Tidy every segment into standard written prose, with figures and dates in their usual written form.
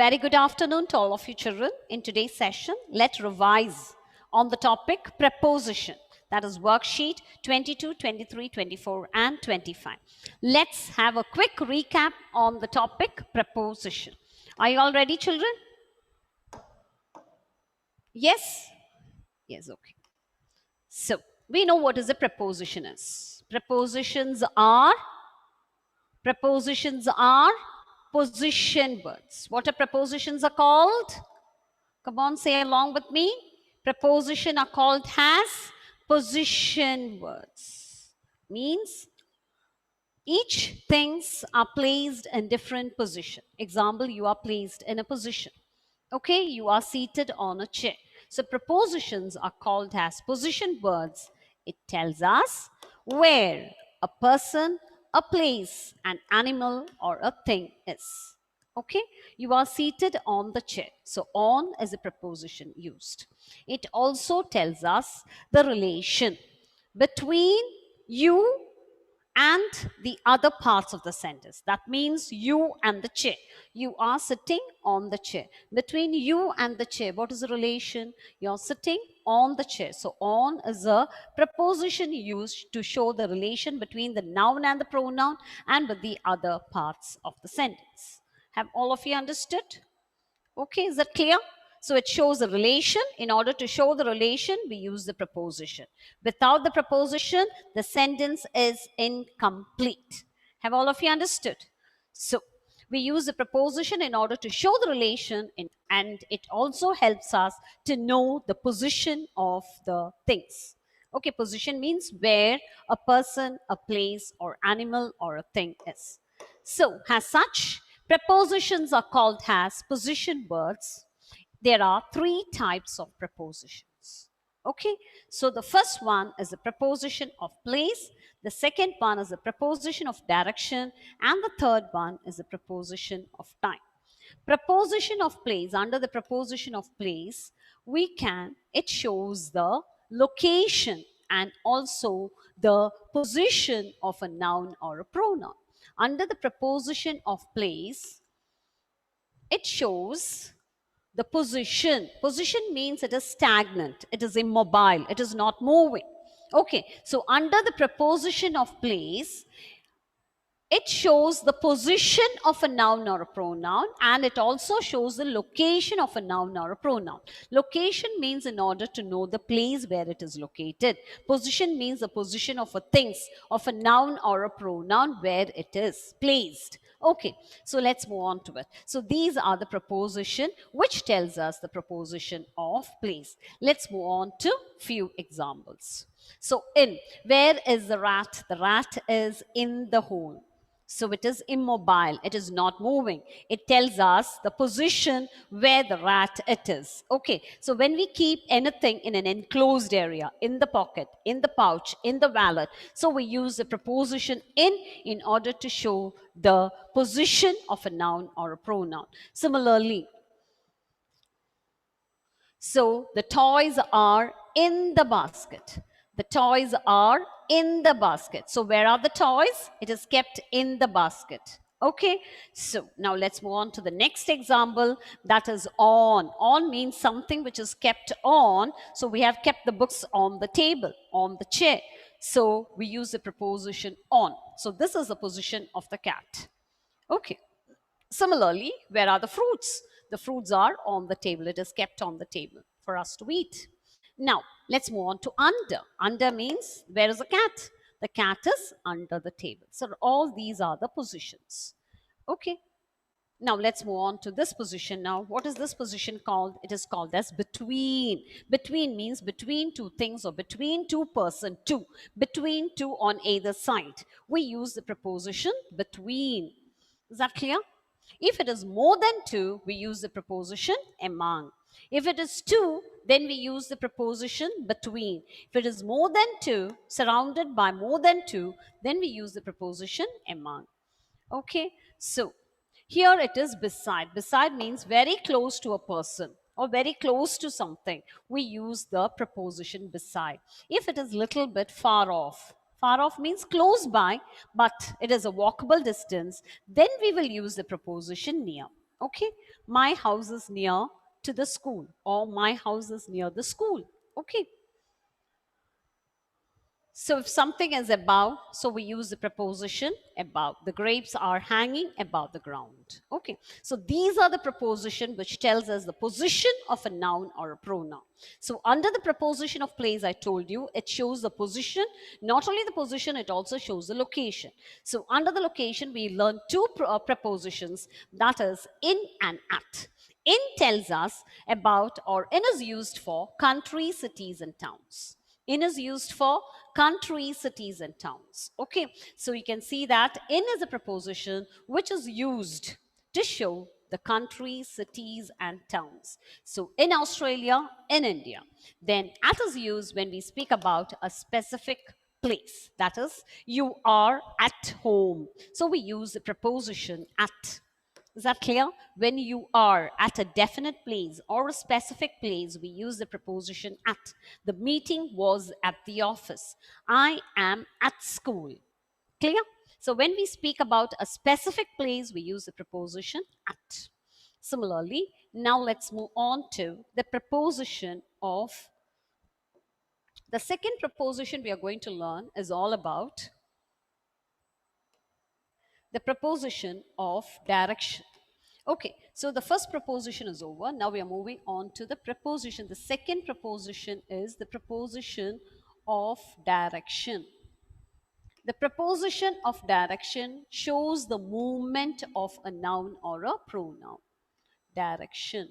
Very good afternoon to all of you children. In today's session, let's revise on the topic preposition. That is worksheet 22, 23, 24 and 25. Let's have a quick recap on the topic preposition. Are you all ready, children? Yes? Yes, okay. So, we know what is a preposition is. Prepositions are position words. What are prepositions are called? Come on, say along with me. Preposition are called as position words. Means each things are placed in different position. Example, you are placed in a position. Okay, you are seated on a chair. So prepositions are called as position words. It tells us where a person, a place, an animal, or a thing is. Okay, you are seated on the chair. So on is a preposition used. It also tells us the relation between you and the other parts of the sentence. That means you and the chair. You are sitting on the chair. Between you and the chair, what is the relation? You're sitting on the chair. So on is a preposition used to show the relation between the noun and the pronoun and with the other parts of the sentence. Have all of you understood? Okay, is that clear? So it shows a relation. In order to show the relation, we use the preposition. Without the preposition, the sentence is incomplete. Have all of you understood? So we use the preposition in order to show the relation, and it also helps us to know the position of the things. Okay, position means where a person, a place, or animal, or a thing is. So, as such, prepositions are called as position words. There are three types of prepositions. Okay, so the first one is the preposition of place, the second one is the preposition of direction, and the third one is the preposition of time. Preposition of place, under the preposition of place, it shows the location and also the position of a noun or a pronoun. Under the preposition of place, it shows the position. Position means it is stagnant, it is immobile, it is not moving. Okay, so under the preposition of place, it shows the position of a noun or a pronoun, and it also shows the location of a noun or a pronoun. Location means in order to know the place where it is located. Position means the position of a thing, of a noun or a pronoun where it is placed. Okay, so let's move on to it. So these are the preposition which tells us the preposition of place. Let's move on to few examples. So in, where is the rat? The rat is in the hole. So it is immobile, it is not moving. It tells us the position where the rat it is. Okay, so when we keep anything in an enclosed area, in the pocket, in the pouch, in the wallet, so we use the preposition in order to show the position of a noun or a pronoun. Similarly, so the toys are in the basket. The toys are in the basket. So where are the toys? It is kept in the basket. Okay, so now let's move on to the next example, that is on. On means something which is kept on. So we have kept the books on the table, on the chair. So we use the preposition on. So this is the position of the cat. Okay. Similarly, where are the fruits? The fruits are on the table. It is kept on the table for us to eat. Now, let's move on to under. Under means, where is the cat? The cat is under the table. So all these are the positions. Okay. Now, let's move on to this position now. What is this position called? It is called as between. Between means between two things or between two person, two. Between two on either side. We use the preposition between. Is that clear? If it is more than two, we use the preposition among. If it is two, then we use the preposition between. If it is more than two, surrounded by more than two, then we use the preposition among. Okay, so here it is beside. Beside means very close to a person or very close to something. We use the preposition beside. If it is little bit far off means close by, but it is a walkable distance, then we will use the preposition near. Okay, my house is near to the school, or my house is near the school. Okay, so if something is above, so we use the preposition above. The grapes are hanging above the ground. Okay, so these are the preposition which tells us the position of a noun or a pronoun. So under the preposition of place, I told you, it shows the position. Not only the position, it also shows the location. So under the location, we learn two prepositions, that is in and at. In tells us about, or in is used for country, cities and towns. In is used for country, cities, and towns. Okay, so you can see that in is a preposition which is used to show the country, cities, and towns. So in Australia, in India. Then at is used when we speak about a specific place. That is, you are at home. So we use the preposition at. Is that clear? When you are at a definite place or a specific place, we use the preposition at. The meeting was at the office. I am at school. Clear? So when we speak about a specific place, we use the preposition at. Similarly, now let's move on to the preposition of, the second preposition we are going to learn is all about the preposition of direction. Okay, so the first preposition is over. Now we are moving on to the preposition. The second preposition is the preposition of direction. The preposition of direction shows the movement of a noun or a pronoun. Direction.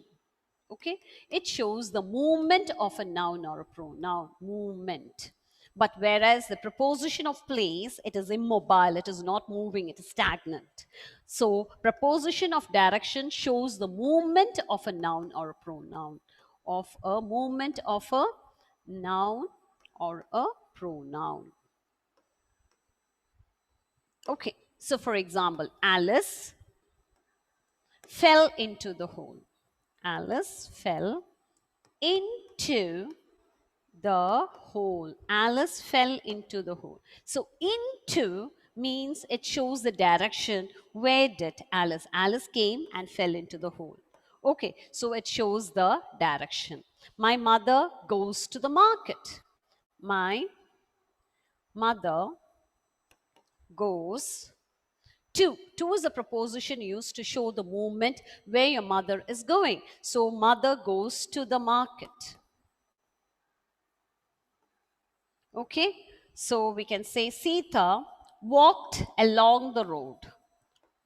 Okay, it shows the movement of a noun or a pronoun. Movement. But whereas the preposition of place, it is immobile, it is not moving, it is stagnant. So preposition of direction shows the movement of a noun or a pronoun, of a movement of a noun or a pronoun. Okay, so for example, Alice fell into the hole. Alice fell into the hole. Alice fell into the hole. So into means it shows the direction. Where did Alice? Alice came and fell into the hole. Okay, so it shows the direction. My mother goes to the market. My mother goes to. To is a preposition used to show the movement where your mother is going. So mother goes to the market. Okay, so we can say Sita walked along the road.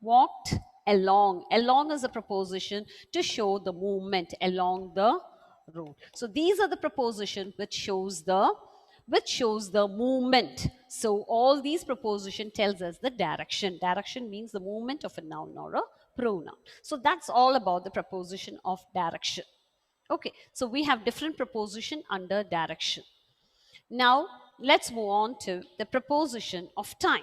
Walked along. Along is a preposition to show the movement along the road. So these are the preposition which shows the movement. So all these preposition tells us the direction. Direction means the movement of a noun or a pronoun. So that's all about the preposition of direction. Okay, so we have different preposition under direction. Now, let's move on to the preposition of time.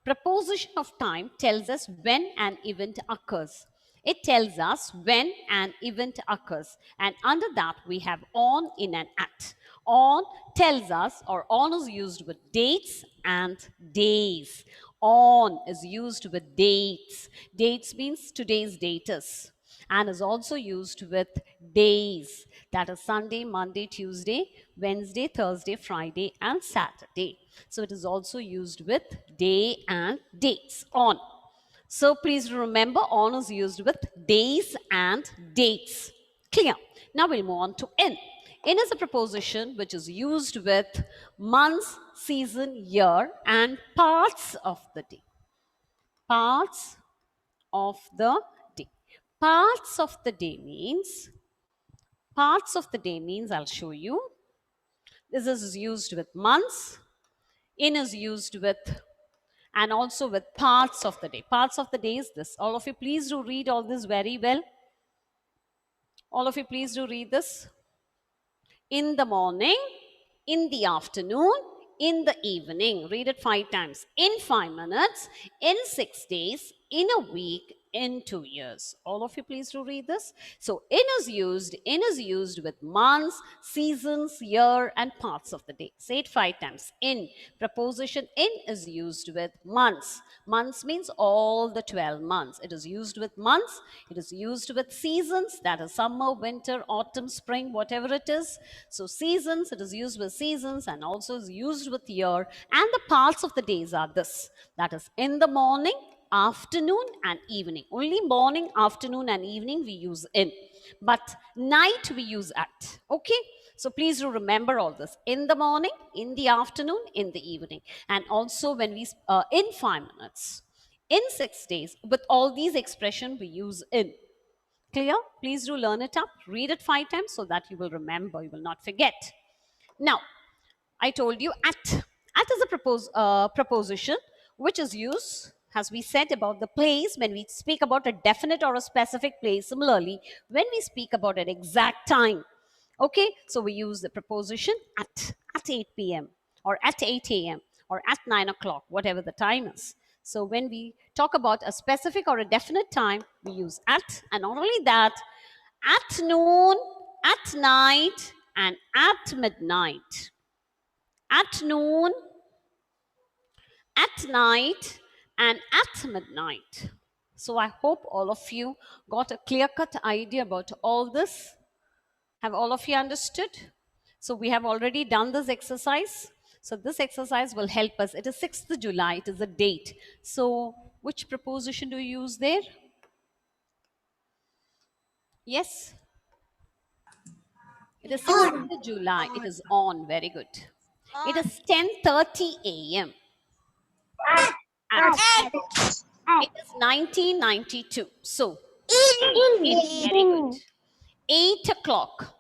Preposition of time tells us when an event occurs. It tells us when an event occurs. And under that, we have on, in, and at. On tells us, or on is used with dates and days. On is used with dates. Dates means today's datus, and is also used with days, that is Sunday, Monday, Tuesday, Wednesday, Thursday, Friday, and Saturday. So it is also used with day and dates. On. So please remember, on is used with days and dates. Clear? Now we'll move on to in. In is a preposition which is used with months, season, year, and parts of the day. Parts of the day. Parts of the day means, I'll show you. This is used with months. In is used with, and also with parts of the day. Parts of the day is this. All of you, please do read all this very well. All of you, please do read this. In the morning, in the afternoon, in the evening. Read it 5 times. In 5 minutes, in 6 days, in a week, in 2 years. All of you please do read this. So in is used with months, seasons, year and parts of the day. Say it 5 times. In. Preposition in is used with months. Months means all the 12 months. It is used with months. It is used with seasons, that is summer, winter, autumn, spring, whatever it is. So seasons, it is used with seasons and also is used with year. And the parts of the days are this. That is in the morning, afternoon and evening. Only morning, afternoon and evening we use in. But night we use at. Okay? So please do remember all this. In the morning, in the afternoon, in the evening. And also when we, in 5 minutes, in 6 days, with all these expressions we use in. Clear? Please do learn it up. Read it 5 times so that you will remember, you will not forget. Now, I told you at. At is a preposition which is used, as we said, about the place when we speak about a definite or a specific place. Similarly, when we speak about an exact time. Okay, so we use the preposition at 8 p.m. or at 8 a.m. or at 9 o'clock, whatever the time is. So when we talk about a specific or a definite time, we use at, and not only that, at noon, at night, and at midnight. At noon, at night, and at midnight. So I hope all of you got a clear-cut idea about all this. Have all of you understood? So we have already done this exercise. So this exercise will help us. It is 6th July. It is a date. So which preposition do you use there? Yes? It is 6th July. It is on. Very good. It is 10:30 a.m. At. It is 1992. So, very good. 8 o'clock.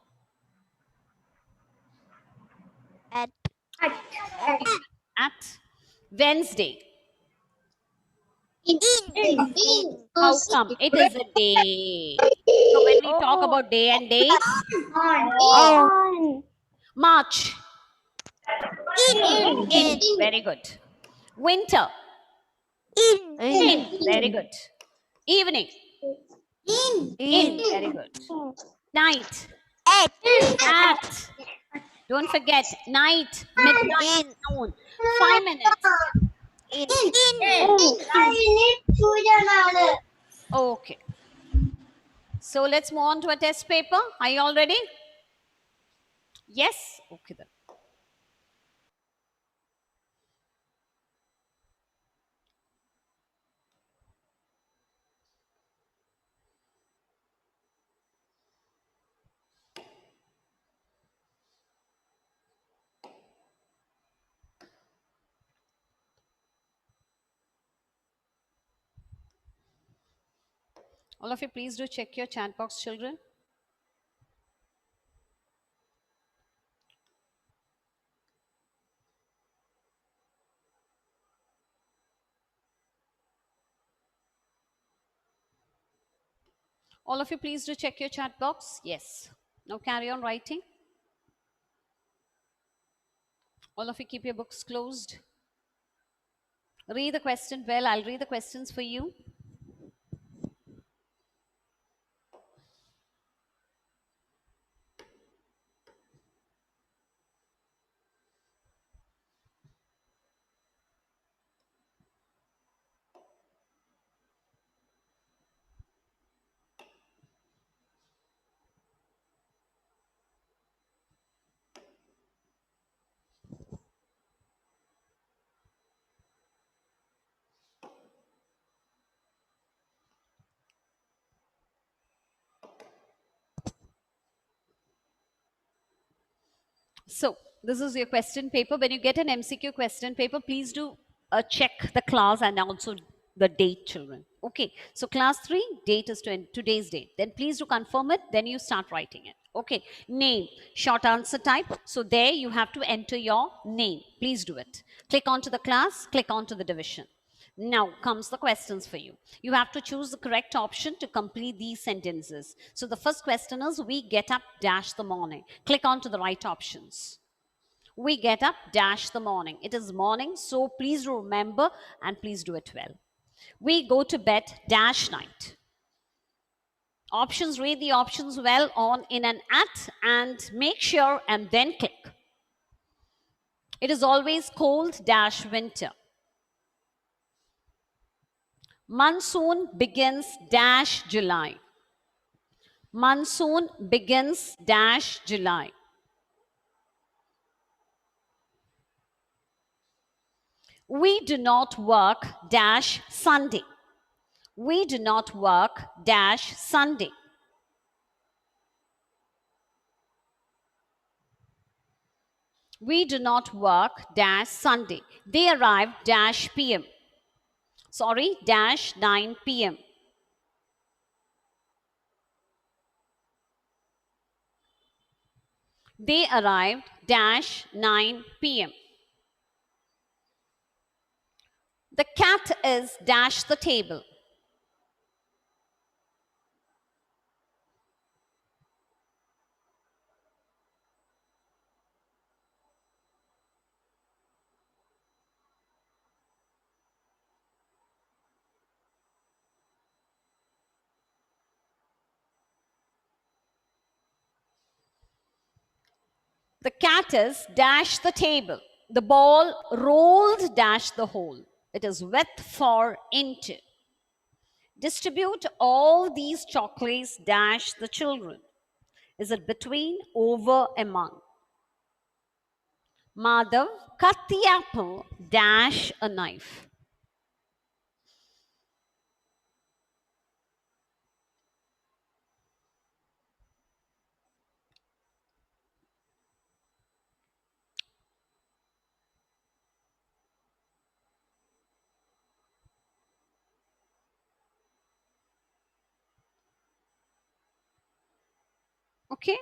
At Wednesday. How come? It is a day. So when we talk about day and date, March. In. Very good. Winter. In. Very good. Evening. In. Very good. Night. At. Don't forget. Night. Midnight. Noon. 5 minutes. Okay. So let's move on to a test paper. Are you all ready? Yes? Okay then. All of you, please do check your chat box, children. All of you, please do check your chat box. Yes. Now carry on writing. All of you, keep your books closed. Read the question well. I'll read the questions for you. So this is your question paper. When you get an MCQ question paper, please do check the class and also the date, children. Okay. So class 3, date is today's date. Then please do confirm it. Then you start writing it. Okay. Name, short answer type. So there you have to enter your name. Please do it. Click onto the class, click onto the division. Now comes the questions for you. You have to choose the correct option to complete these sentences. So the first question is, we get up dash the morning. Click on to the right options. We get up dash the morning. It is morning, so please remember and please do it well. We go to bed dash night. Options, read the options well on in and at and make sure and then click. It is always cold dash winter. Monsoon begins dash July. Monsoon begins dash July. We do not work dash Sunday. We do not work dash Sunday. We do not work dash Sunday. They arrive dash PM. Sorry, dash 9 PM. They arrived dash 9 PM. The cat is dash the table. The cat is dash the table. The ball rolled dash the hole. It is with for into. Distribute all these chocolates dash the children. Is it between, over, among? Madhav cut the apple dash a knife. Okay?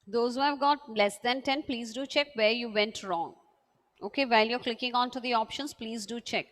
Those who have got less than 10, please do check where you went wrong. Okay, while you're clicking onto the options, please do check.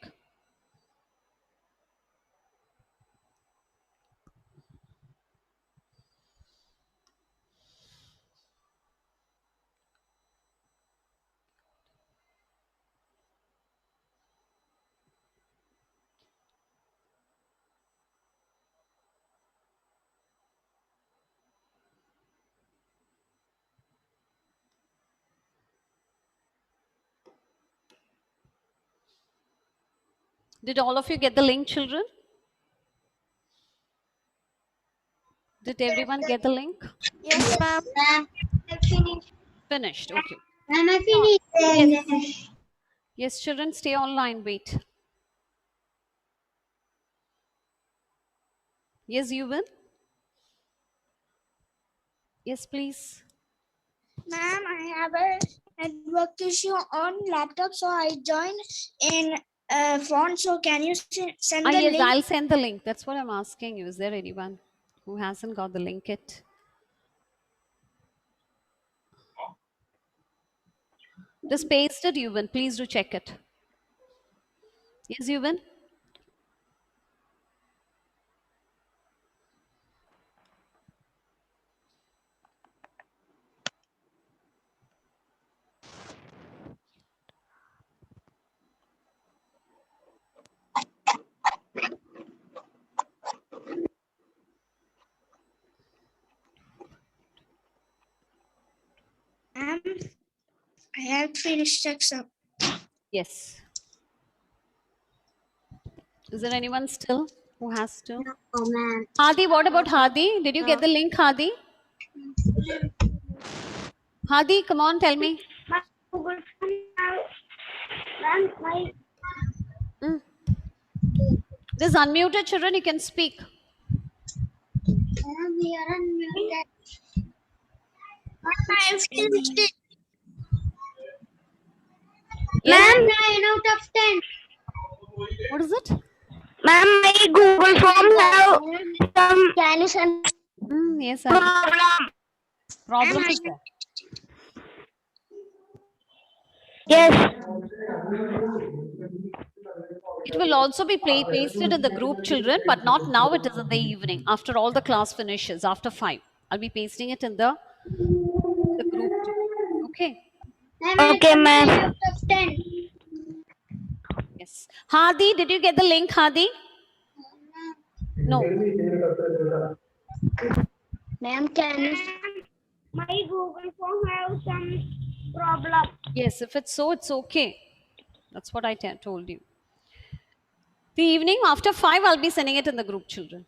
Did all of you get the link, children? Did everyone get the link? Yes, ma'am. Ma'am, I finished. Finished. Okay. Ma'am, I Yes. finished. Yes, children, stay online. Wait. Yes, you will. Yes, please. Ma'am, I have a network issue on laptop, so I joined in phone. So can you send the Yes, link? I'll send the link. That's what I'm asking you. Is there anyone who hasn't got the link yet? Just paste it, Yuvan. Please do check it. Yes, Yuvan? Ma'am, I have finished exam. Yes. Is there anyone still who has to? No, ma'am. Hadi, what about Hadi? Did you get the link, Hadi? Hadi, come on, tell me. My Google Form ma'am, my Mm. This unmuted children, you can speak. Ma'am, we are unmuted. I have finished it. Yes? Ma'am, 9 out of 10. What is it? Ma'am, my Google Form have some can you send Yes, problem? problem Ma'am, is there. yes. It will also be pasted in the group, children, but not now. It is in the evening after all the class finishes, after 5. I'll be pasting it in the group too. Okay. Ma'am, I Okay, got 9 ma'am. out of 10. Yes. Hadi, did you get the link, Hadi? No. Ma'am, can you? My Google Form have some problem. Yes, if it's so, it's okay. That's what I told you. The evening after 5, I'll be sending it in the group, children.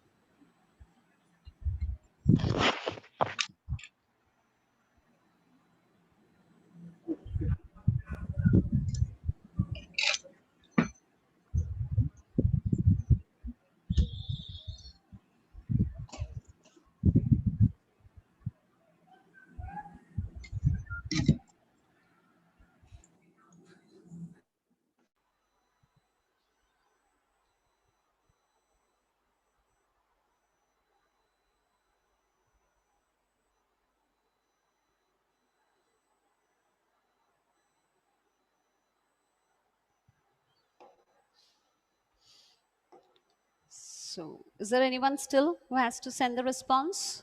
So, is there anyone still who has to send the response?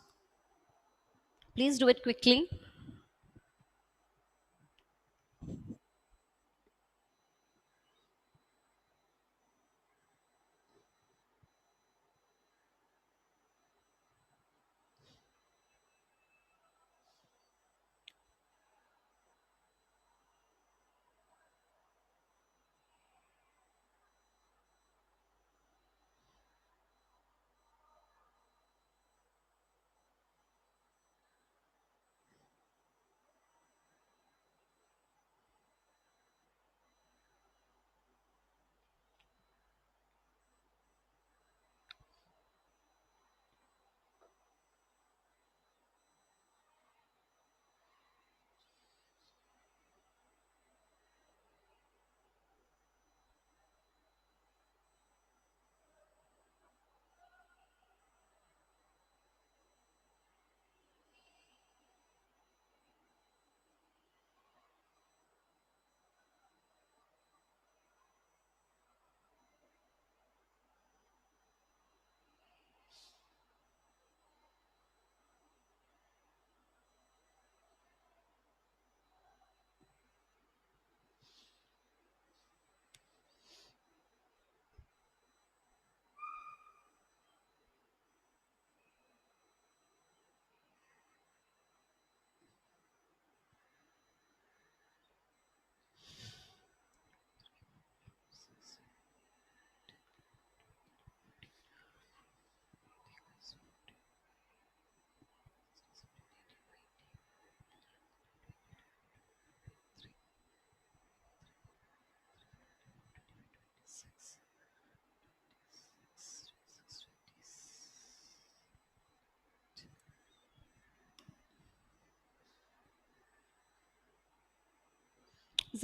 Please do it quickly.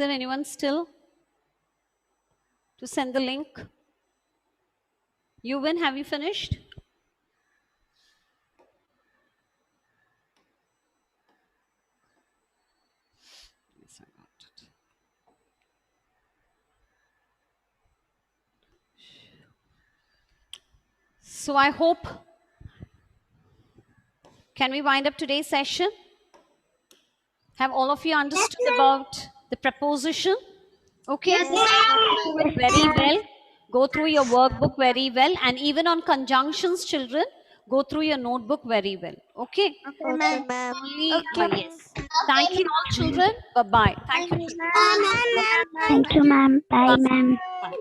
there anyone still to send the link? Yuvan, have you finished? Yes, I got it. So I hope, can we wind up today's session? Have all of you understood about the preposition? Okay? Yes, ma'am. Do it very well. Go through your workbook very well. And even on conjunctions, children, go through your notebook very well. Okay? Okay, ma'am. Only, yes. Thank you all, children. Bye-bye. Thank you, children. Ma'am. Ma'am. Thank you, ma'am. Bye, ma'am. Bye.